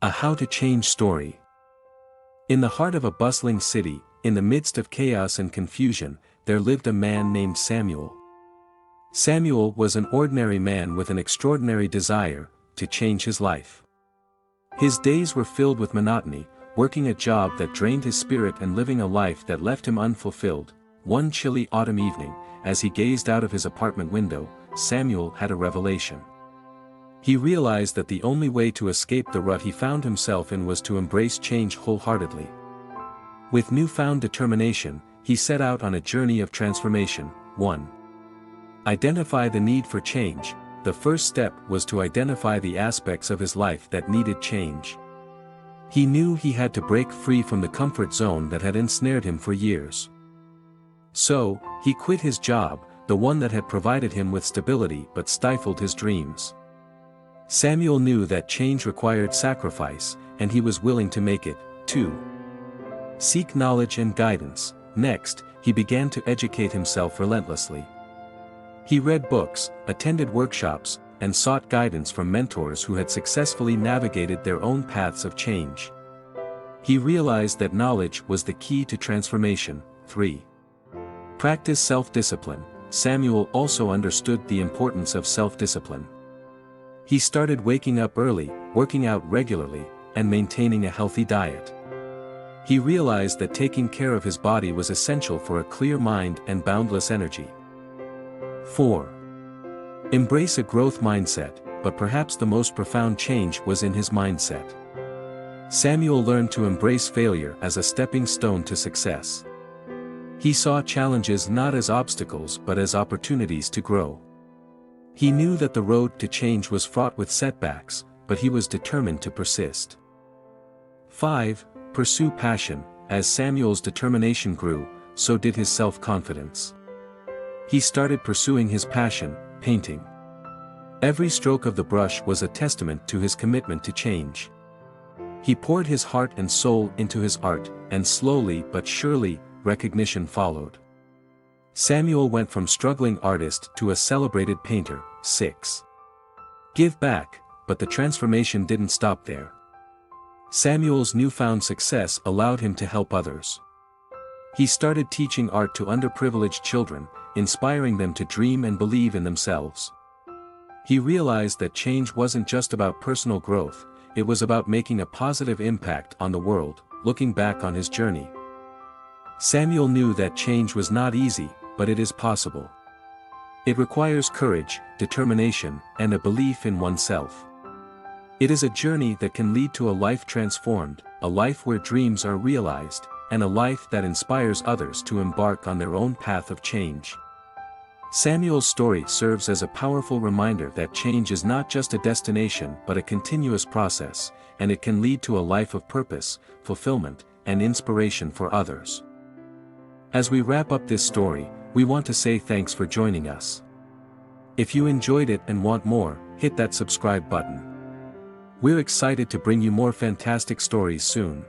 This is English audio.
A how to change story. In the heart of a bustling city, in the midst of chaos and confusion, there lived a man named Samuel. Samuel was an ordinary man with an extraordinary desire to change his life. His days were filled with monotony, working a job that drained his spirit and living a life that left him unfulfilled. One chilly autumn evening, as he gazed out of his apartment window, Samuel had a revelation. He realized that the only way to escape the rut he found himself in was to embrace change wholeheartedly. With newfound determination, he set out on a journey of transformation. 1. Identify the need for change. The first step was to identify the aspects of his life that needed change. He knew he had to break free from the comfort zone that had ensnared him for years. So, he quit his job, the one that had provided him with stability but stifled his dreams. Samuel knew that change required sacrifice, and he was willing to make it. 2. Seek knowledge and guidance. Next, he began to educate himself relentlessly. He read books, attended workshops, and sought guidance from mentors who had successfully navigated their own paths of change. He realized that knowledge was the key to transformation. 3. Practice self-discipline. Samuel also understood the importance of self-discipline. He started waking up early, working out regularly, and maintaining a healthy diet. He realized that taking care of his body was essential for a clear mind and boundless energy. 4. Embrace a growth mindset, but perhaps the most profound change was in his mindset. Samuel learned to embrace failure as a stepping stone to success. He saw challenges not as obstacles but as opportunities to grow. He knew that the road to change was fraught with setbacks, but he was determined to persist. 5. Pursue passion. As Samuel's determination grew, so did his self-confidence. He started pursuing his passion, painting. Every stroke of the brush was a testament to his commitment to change. He poured his heart and soul into his art, and slowly but surely, recognition followed. Samuel went from struggling artist to a celebrated painter. 6. Give back, but the transformation didn't stop there. Samuel's newfound success allowed him to help others. He started teaching art to underprivileged children, inspiring them to dream and believe in themselves. He realized that change wasn't just about personal growth, it was about making a positive impact on the world. Looking back on his journey, Samuel knew that change was not easy, but it is possible. It requires courage, determination, and a belief in oneself. It is a journey that can lead to a life transformed, a life where dreams are realized, and a life that inspires others to embark on their own path of change. Samuel's story serves as a powerful reminder that change is not just a destination but a continuous process, and it can lead to a life of purpose, fulfillment, and inspiration for others. As we wrap up this story, we want to say thanks for joining us. If you enjoyed it and want more, hit that subscribe button. We're excited to bring you more fantastic stories soon.